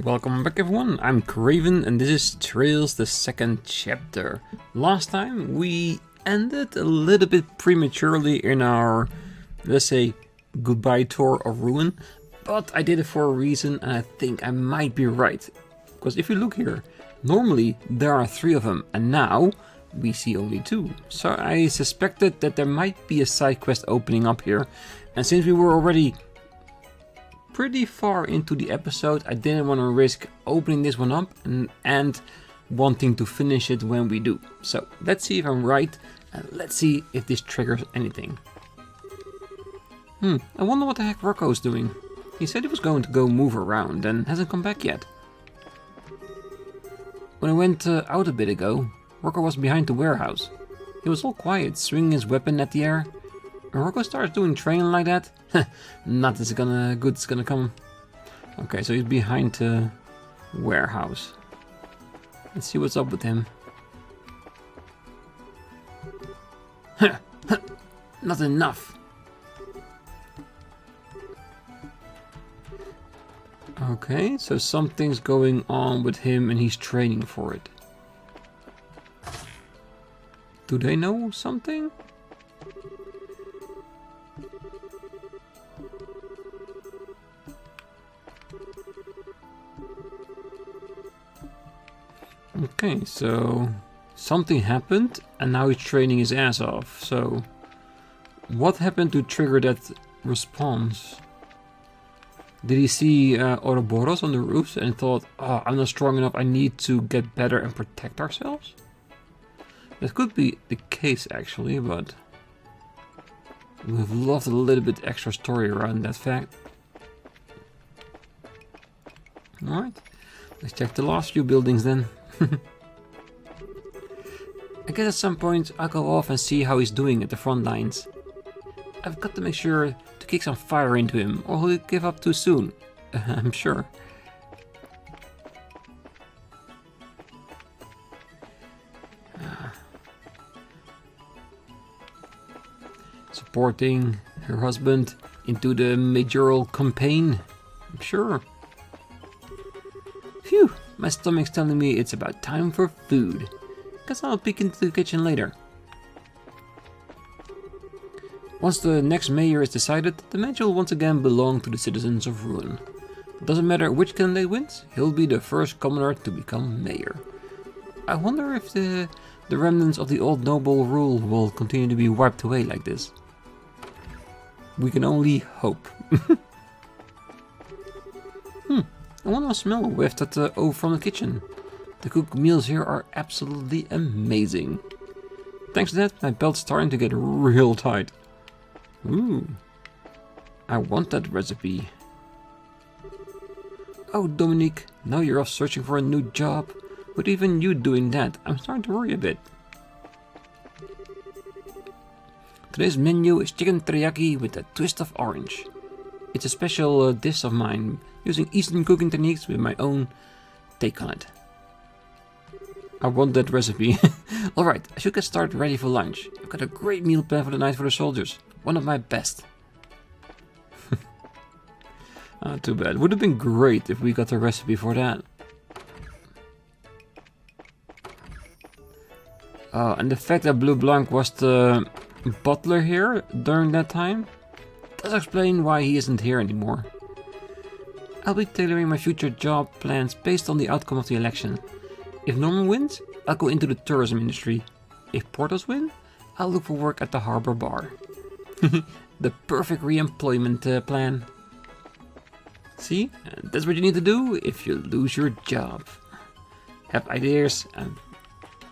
Welcome back everyone, I'm Craven and this is Trails, the second chapter. Last time we ended a little bit prematurely in our, let's say, goodbye tour of Ruan. But I did it for a reason and I think I might be right. Because if you look here, normally there are 3 of them and now we see only 2. So I suspected that there might be a side quest opening up here. And since we were already pretty far into the episode, I didn't want to risk opening this one up and wanting to finish it when we do. So let's see if I'm right and let's see if this triggers anything. I wonder what the heck Rocco's doing. He said he was going to go move around and hasn't come back yet. When I went out a bit ago, Rocco was behind the warehouse. He was all quiet, swinging his weapon at the air. When Rocco starts doing training like that, nothing's good's gonna come. Okay, so he's behind the warehouse. Let's see what's up with him. Not enough. Okay, so something's going on with him and he's training for it. Do they know something? Okay, so something happened and now he's training his ass off. So what happened to trigger that response? Did he see Ouroboros on the roofs and thought, oh, I'm not strong enough, I need to get better and protect ourselves? That could be the case actually, but we've loved a little bit extra story around that fact. Alright, let's check the last few buildings then. I guess at some point I'll go off and see how he's doing at the front lines. I've got to make sure to kick some fire into him or he'll give up too soon. I'm sure. Supporting her husband into the majoral campaign. I'm sure. Phew. My stomach's telling me it's about time for food. Guess I'll peek into the kitchen later. Once the next mayor is decided, the mansion will once again belong to the citizens of Ruan. Doesn't matter which candidate wins, he'll be the first commoner to become mayor. I wonder if the remnants of the old noble rule will continue to be wiped away like this. We can only hope. I want to smell a whiff that over from the kitchen. The cooked meals here are absolutely amazing. Thanks to that, my belt's starting to get real tight. Ooh, I want that recipe. Oh, Dominique, now you're off searching for a new job. With even you doing that, I'm starting to worry a bit. Today's menu is chicken teriyaki with a twist of orange. It's a special dish of mine, using Eastern cooking techniques with my own take on it. I want that recipe. Alright, I should get started ready for lunch. I've got a great meal plan for the night for the soldiers. One of my best. Too bad. Would have been great if we got the recipe for that. And the fact that Blue Blanc was the butler here during that time does explain why he isn't here anymore. I'll be tailoring my future job plans based on the outcome of the election. If Norman wins, I'll go into the tourism industry. If Portos win, I'll look for work at the harbor bar. The perfect re-employment plan. See, that's what you need to do if you lose your job. Have ideas and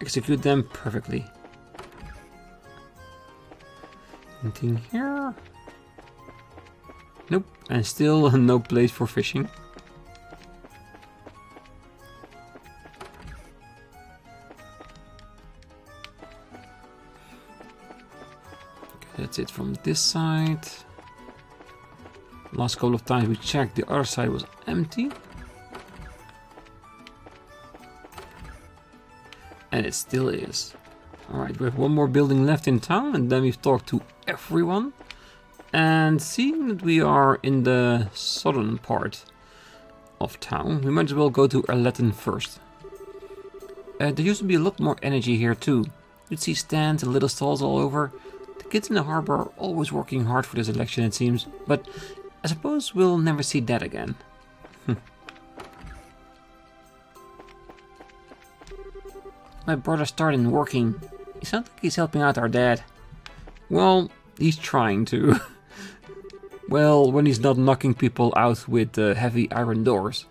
execute them perfectly. Anything here? Nope, and still no place for fishing. Okay, that's it from this side. Last couple of times we checked, the other side was empty. And it still is. Alright, we have one more building left in town and then we've talked to everyone. And seeing that we are in the southern part of town, we might as well go to Letten first. There used to be a lot more energy here too. You'd see stands and little stalls all over. The kids in the harbor are always working hard for this election, it seems, but I suppose we'll never see that again. My brother started working. He sounds like he's helping out our dad. Well, he's trying to. Well, when he's not knocking people out with heavy iron doors.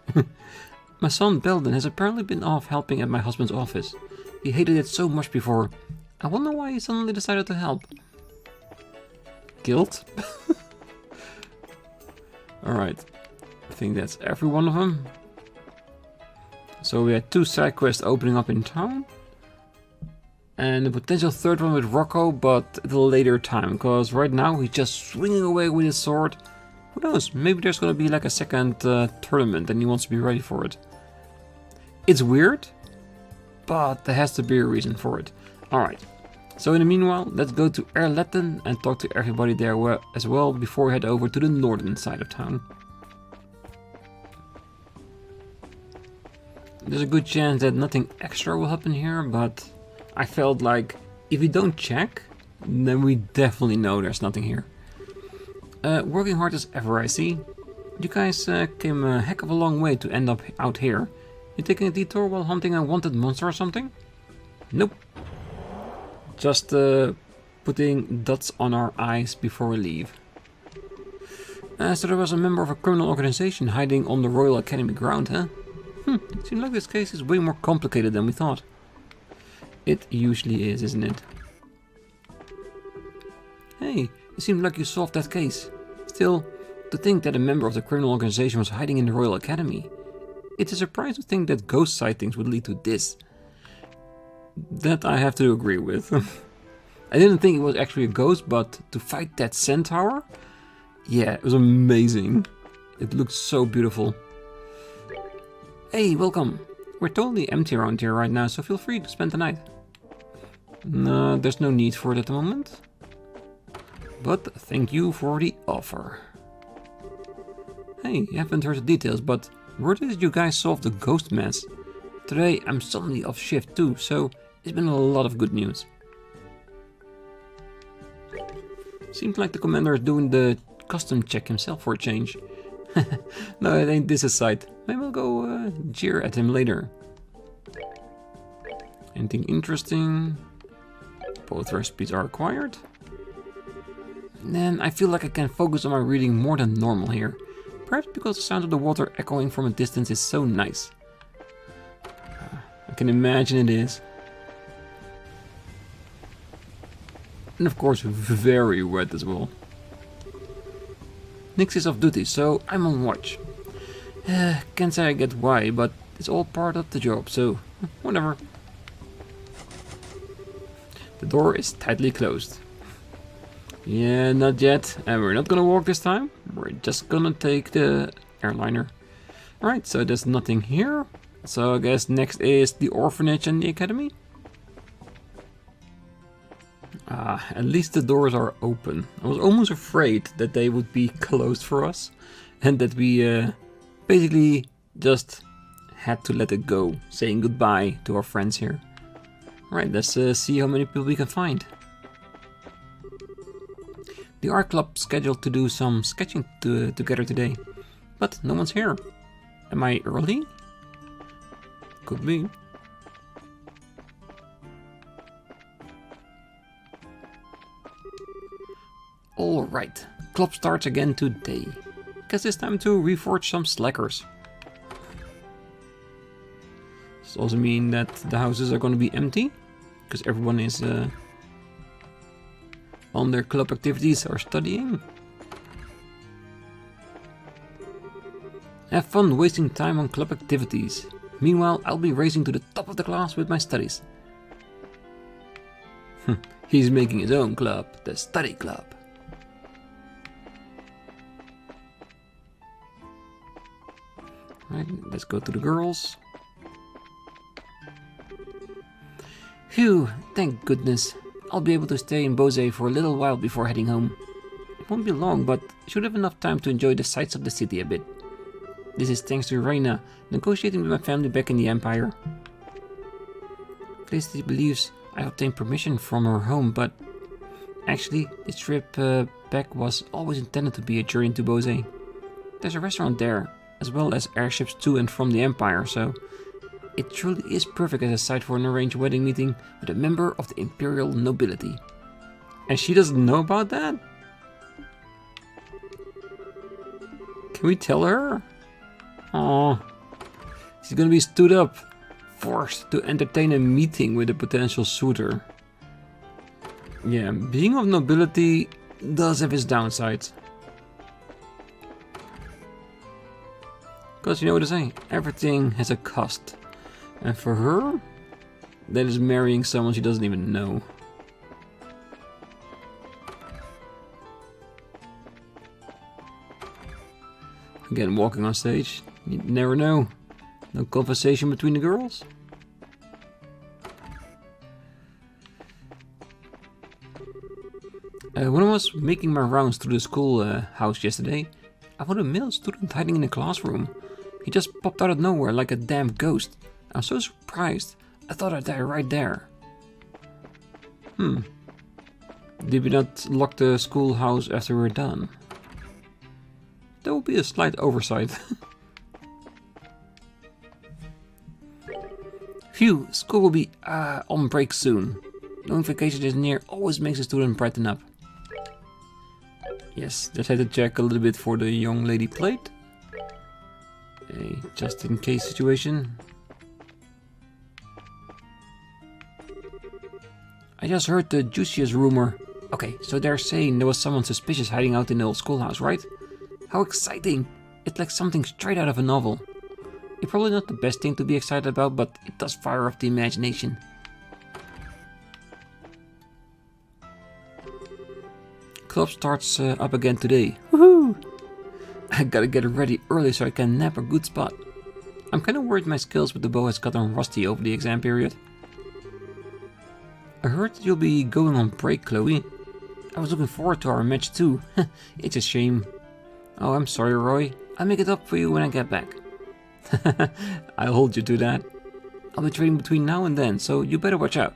My son Belden has apparently been off helping at my husband's office. He hated it so much before. I wonder why he suddenly decided to help. Guilt? Alright, I think that's every one of them. So we had 2 side quests opening up in town. And a potential third one with Rocco, but at a later time, because right now he's just swinging away with his sword. Who knows, maybe there's gonna be like a second tournament and he wants to be ready for it. It's weird, but there has to be a reason for it. Alright, so in the meanwhile, let's go to Letten and talk to everybody there as well before we head over to the northern side of town. There's a good chance that nothing extra will happen here, but I felt like if we don't check, then we definitely know there's nothing here. Working hard as ever, I see. You guys came a heck of a long way to end up out here. You taking a detour while hunting a wanted monster or something? Nope. Just putting dots on our eyes before we leave. So there was a member of a criminal organization hiding on the Royal Academy ground, huh? It seems like this case is way more complicated than we thought. It usually is, isn't it? Hey, it seems like you solved that case. Still, to think that a member of the criminal organization was hiding in the Royal Academy. It's a surprise to think that ghost sightings would lead to this. That I have to agree with. I didn't think it was actually a ghost, but to fight that centaur? Yeah, it was amazing. It looked so beautiful. Hey, welcome. We're totally empty around here right now, so feel free to spend the night. No, there's no need for it at the moment. But thank you for the offer. Hey, I haven't heard the details, but where did you guys solve the ghost mess? Today I'm suddenly off shift too, so it's been a lot of good news. Seems like the commander is doing the custom check himself for a change. No, it ain't this his site. Maybe I'll go jeer at him later. Anything interesting? Both recipes are acquired. Then I feel like I can focus on my reading more than normal here. Perhaps because the sound of the water echoing from a distance is so nice. I can imagine it is. And of course very wet as well. Nix is off duty, so I'm on watch. Can't say I get why, but it's all part of the job, so whatever. The door is tightly closed. Yeah, not yet, and we're not gonna walk this time. We're just gonna take the airliner. Alright, so there's nothing here. So I guess next is the orphanage and the academy. At least the doors are open. I was almost afraid that they would be closed for us and that we basically just had to let it go, saying goodbye to our friends here. Alright, let's see how many people we can find. The art club scheduled to do some sketching together today, but no one's here. Am I early? Could be. Alright, club starts again today. Guess it's time to reforge some slackers. Does it also mean that the houses are going to be empty? Because everyone is on their club activities or studying? Have fun wasting time on club activities. Meanwhile, I'll be racing to the top of the class with my studies. He's making his own club, the study club. Right, let's go to the girls. Phew, thank goodness. I'll be able to stay in Bose for a little while before heading home. It won't be long, but I should have enough time to enjoy the sights of the city a bit. This is thanks to Reina, negotiating with my family back in the Empire. Felicity believes I obtained permission from her home, but actually, this trip back was always intended to be a journey to Bose. There's a restaurant there, as well as airships to and from the Empire, so it truly is perfect as a site for an arranged wedding meeting with a member of the Imperial nobility. And she doesn't know about that? Can we tell her? Oh, she's gonna be stood up, forced to entertain a meeting with a potential suitor. Yeah, being of nobility does have its downsides. Because you know what I say, everything has a cost. And for her, that is marrying someone she doesn't even know. Again, walking on stage, you never know. No conversation between the girls? When I was making my rounds through the school house yesterday, I found a male student hiding in the classroom. He just popped out of nowhere like a damn ghost. I was so surprised, I thought I'd die right there. Did we not lock the schoolhouse after we were done? That would be a slight oversight. Phew, school will be on break soon. Knowing vacation is near always makes a student brighten up. Yes, just had to check a little bit for the young lady plate. A just in case situation. I just heard the juiciest rumor. Okay, so they're saying there was someone suspicious hiding out in the old schoolhouse, right? How exciting! It's like something straight out of a novel. It's probably not the best thing to be excited about, but it does fire up the imagination. Club starts up again today. Woohoo! I gotta get ready early so I can nap a good spot. I'm kinda worried my skills with the bow has gotten rusty over the exam period. I heard that you'll be going on break, Chloe. I was looking forward to our match too. It's a shame. Oh, I'm sorry, Roy. I'll make it up for you when I get back. I'll hold you to that. I'll be trading between now and then, so you better watch out.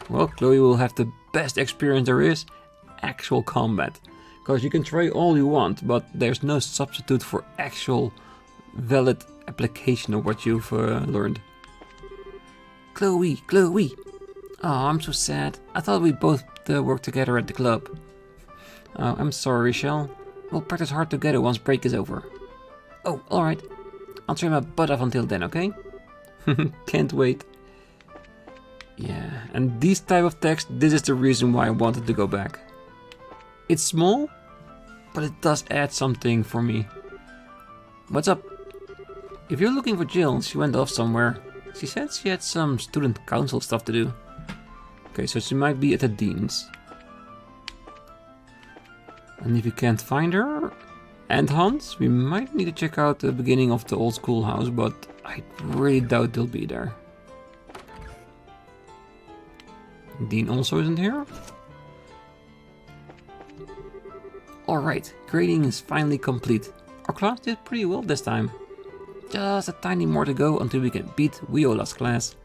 Well, Chloe will have the best experience there is, actual combat. Because you can try all you want, but there's no substitute for actual valid application of what you've learned. Chloe! Oh, I'm so sad. I thought we both work together at the club. Oh, I'm sorry, Rochelle. We'll practice hard together once break is over. Oh, alright. I'll try my butt off until then, okay? Can't wait. Yeah, and these type of text, this is the reason why I wanted to go back. It's small, but it does add something for me. What's up? If you're looking for Jill, she went off somewhere. She said she had some student council stuff to do. Okay, so she might be at the dean's. And if you can't find her and Hans, we might need to check out the beginning of the old schoolhouse, but I really doubt they'll be there. Dean also isn't here. Alright, grading is finally complete. Our class did pretty well this time. Just a tiny more to go until we can beat Viola's class.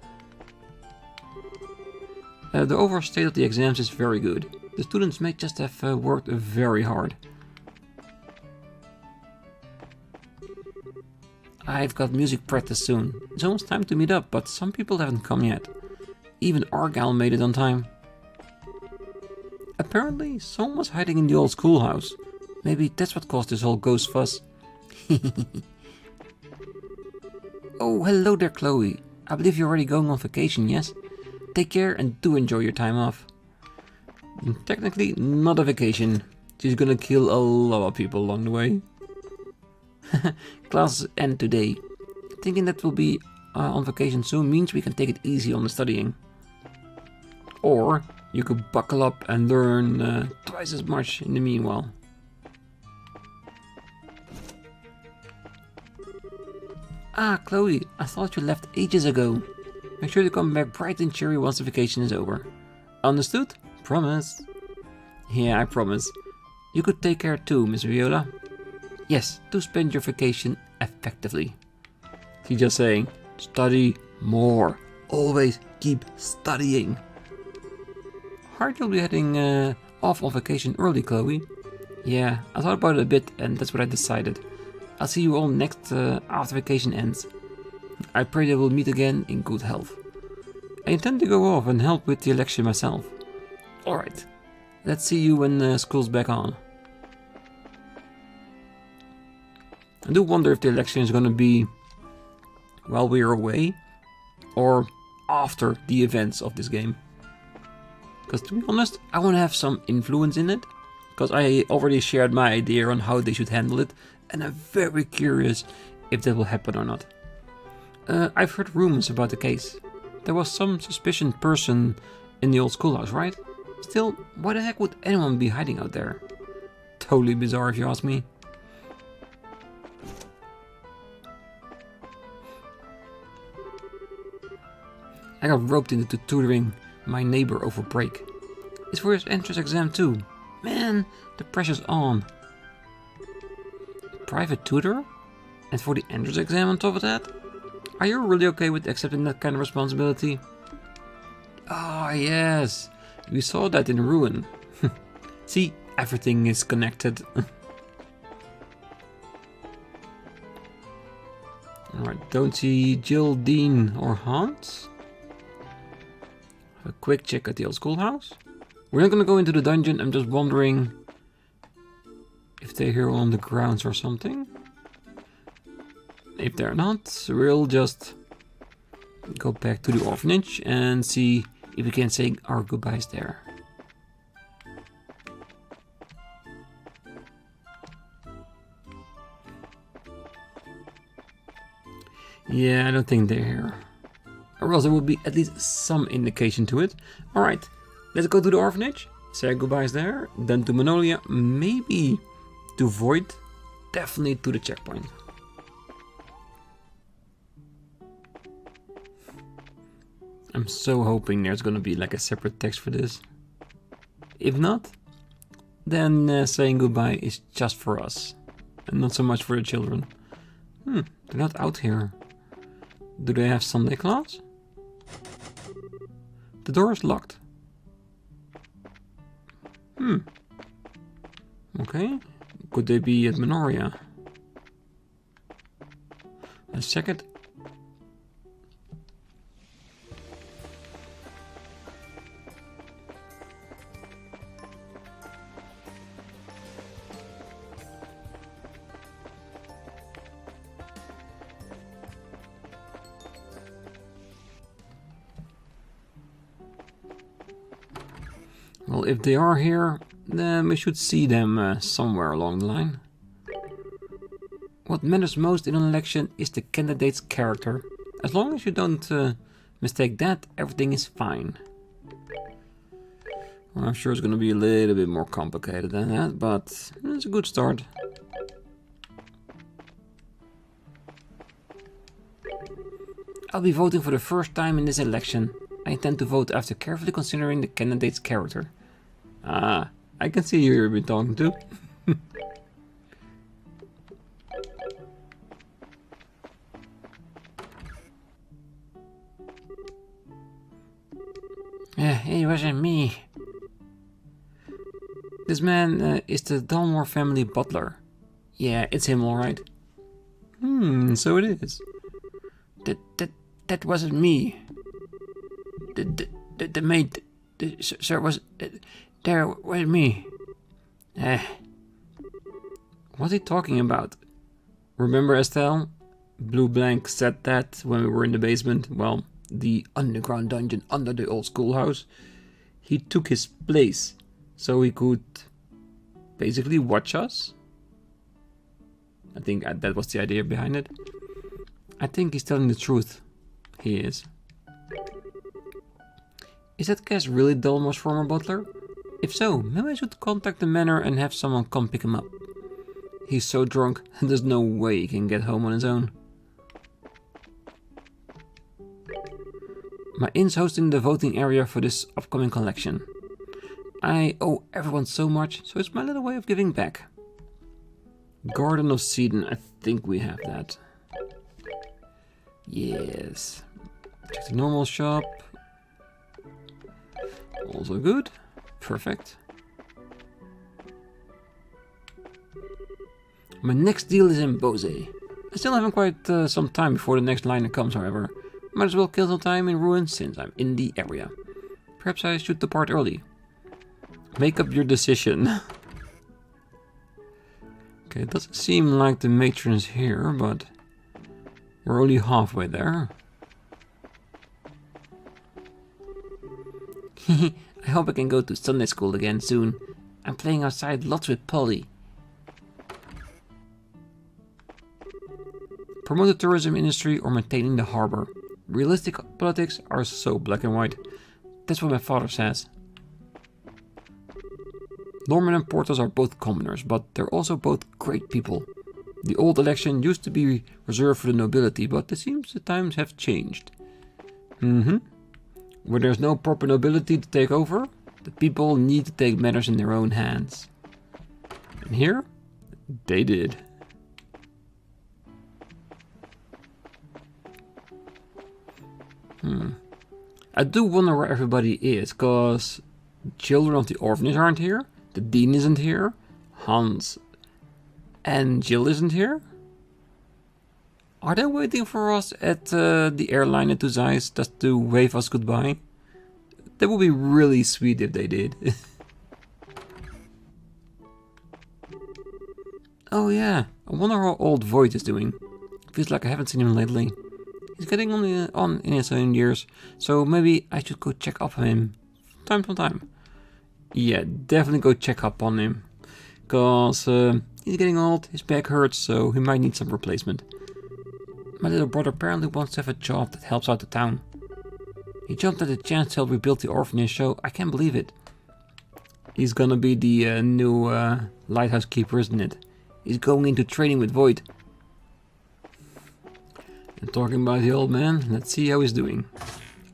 The overall state of the exams is very good. The students may just have worked very hard. I've got music practice soon. It's almost time to meet up, but some people haven't come yet. Even Argyle made it on time. Apparently, someone was hiding in the old schoolhouse. Maybe that's what caused this whole ghost fuss. Oh, hello there, Chloe. I believe you're already going on vacation, yes? Take care and do enjoy your time off. Technically, not a vacation. She's gonna kill a lot of people along the way. Classes end today. Thinking that we'll be on vacation soon means we can take it easy on the studying. Or you could buckle up and learn twice as much in the meanwhile. Ah, Chloe, I thought you left ages ago. Make sure to come back bright and cheery once the vacation is over. Understood? Promise. Yeah, I promise. You could take care too, Miss Viola. Yes, do spend your vacation effectively. He's just saying, study more. Always keep studying. Heard you'll be heading off on vacation early, Chloe. Yeah, I thought about it a bit and that's what I decided. I'll see you all next after vacation ends. I pray that we'll meet again in good health. I intend to go off and help with the election myself. Alright, let's see you when school's back on. I do wonder if the election is going to be while we're away or after the events of this game. Because to be honest, I want to have some influence in it. Because I already shared my idea on how they should handle it. And I'm very curious if that will happen or not. I've heard rumors about the case. There was some suspicious person in the old schoolhouse, right? Still, why the heck would anyone be hiding out there? Totally bizarre if you ask me. I got roped into tutoring my neighbor over break. It's for his entrance exam too. Man, the pressure's on. Private tutor? And for the entrance exam on top of that? Are you really okay with accepting that kind of responsibility? Ah, yes. We saw that in Ruan. See, everything is connected. Alright, don't see Jill, Dean, or Hans. A quick check at the old schoolhouse. We're not gonna go into the dungeon, I'm just wondering if they're here on the grounds or something. If they're not, we'll just go back to the orphanage and see if we can say our goodbyes there. Yeah, I don't think they're here. Or else there will be at least some indication to it. Alright, let's go to the orphanage, say our goodbyes there, then to Manoria, maybe to Void, definitely to the checkpoint. I'm so hoping there's gonna be like a separate text for this. If not, then saying goodbye is just for us, and not so much for the children. They're not out here. Do they have Sunday class? The door is locked. Okay. Could they be at Manoria? Let's check it. Well, if they are here, then we should see them somewhere along the line. What matters most in an election is the candidate's character. As long as you don't mistake that, everything is fine. Well, I'm sure it's going to be a little bit more complicated than that, but it's a good start. I'll be voting for the first time in this election. I intend to vote after carefully considering the candidate's character. Ah, I can see who you've been talking to. It wasn't me. This man is the Dalmore family butler. Yeah, it's him, alright. So it is. That wasn't me. The maid, sir, was there with me. What's he talking about? Remember, Estelle? Blue Blank said that when we were in the basement. Well, the underground dungeon under the old schoolhouse. He took his place so he could basically watch us. I think that was the idea behind it. I think he's telling the truth. He is. Is that Cass really Dalmore's former butler? If so, maybe I should contact the manor and have someone come pick him up. He's so drunk, there's no way he can get home on his own. My inn's hosting the voting area for this upcoming collection. I owe everyone so much, so it's my little way of giving back. Garden of Seeden, I think we have that. Yes. Check the normal shop. Also good. Perfect. My next deal is in Bose. I still haven't quite some time before the next liner comes, however. Might as well kill some time in Ruan since I'm in the area. Perhaps I should depart early. Make up your decision. Okay, it doesn't seem like the matron's here, but we're only halfway there. I hope I can go to Sunday school again soon. I'm playing outside lots with Polly. Promote the tourism industry or maintaining the harbor. Realistic politics are so black and white. That's what my father says. Lormen and Porters are both commoners, but they're also both great people. The old election used to be reserved for the nobility, but it seems the times have changed. Where there's no proper nobility to take over, the people need to take matters in their own hands. And here, they did. I do wonder where everybody is, cause children of the orphanage aren't here, the dean isn't here, Hans and Jill isn't here. Are they waiting for us at the airline to Zeiss just to wave us goodbye? That would be really sweet if they did. Oh yeah, I wonder how old Void is doing. Feels like I haven't seen him lately. He's getting on in his own years, so maybe I should go check up on him time to time. Yeah, definitely go check up on him. Cause he's getting old, his back hurts, so he might need some replacement. My little brother apparently wants to have a job that helps out the town. He jumped at the chance to help rebuild the orphanage, so I can't believe it. He's gonna be the new lighthouse keeper, isn't it? He's going into training with Void. And talking about the old man, let's see how he's doing.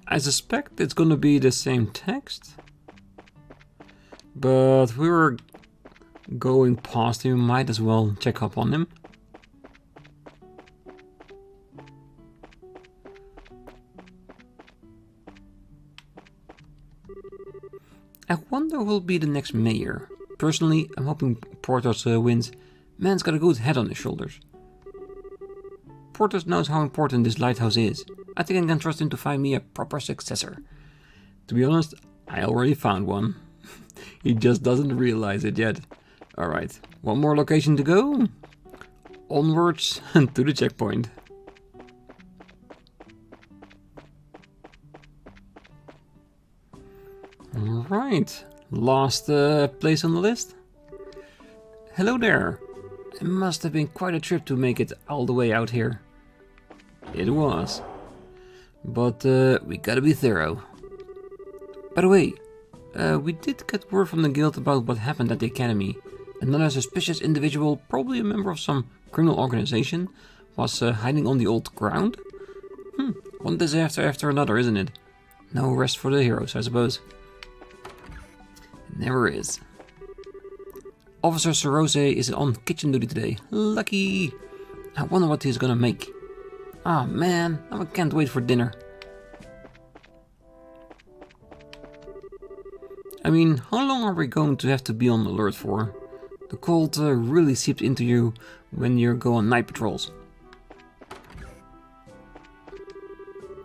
I suspect it's gonna be the same text. But we were going past him, might as well check up on him. I wonder who will be the next mayor. Personally, I'm hoping Porthos wins. Man's got a good head on his shoulders. Porthos knows how important this lighthouse is. I think I can trust him to find me a proper successor. To be honest, I already found one. He just doesn't realize it yet. Alright, one more location to go. Onwards to the checkpoint. Alright, last place on the list. Hello there. It must have been quite a trip to make it all the way out here. It was. But we gotta be thorough. By the way, we did get word from the guild about what happened at the academy. Another suspicious individual, probably a member of some criminal organization, was hiding on the old ground. One disaster after another, isn't it? No rest for the heroes, I suppose. It never is. Officer Sorose is on kitchen duty today. Lucky! I wonder what he's gonna make. Ah man, I can't wait for dinner. I mean, how long are we going to have to be on alert for? The cold really seeps into you when you go on night patrols.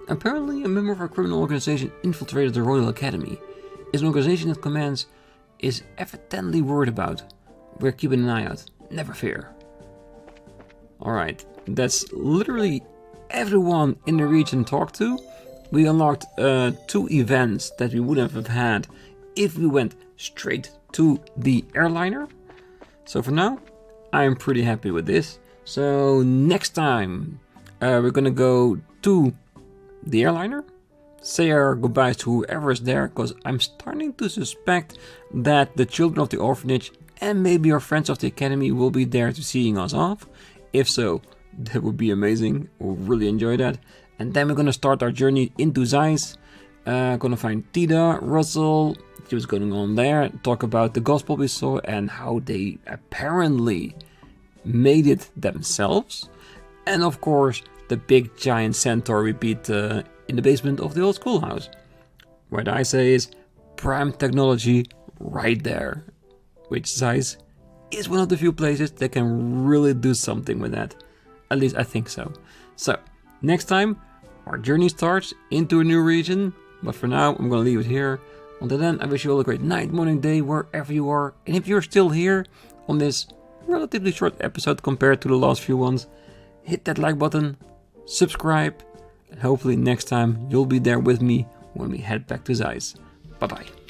Apparently, a member of a criminal organization infiltrated the Royal Academy. It's an organization that commands is evidently worried about. We're keeping an eye out, never fear. Alright, that's literally everyone in the region talked to. We unlocked 2 events that we wouldn't have had if we went straight to the airliner. So for now, I'm pretty happy with this. So next time, we're gonna go to the airliner, say our goodbyes to whoever is there, because I'm starting to suspect that the children of the orphanage and maybe our friends of the academy will be there to seeing us off. If so, that would be amazing. We'll really enjoy that. And then we're gonna start our journey into Zeiss. Gonna find Tida, Russell, see what's going on there, talk about the gospel we saw and how they apparently made it themselves. And of course, the big giant centaur we beat in the basement of the old schoolhouse. What I say is prime technology right there. Which Zeiss is one of the few places that can really do something with that. At least I think so. So, next time, our journey starts into a new region. But for now, I'm gonna leave it here. Until then, I wish you all a great night, morning, day, wherever you are. And if you're still here on this relatively short episode compared to the last few ones, hit that like button, subscribe, and hopefully next time you'll be there with me when we head back to Zeiss. Bye bye.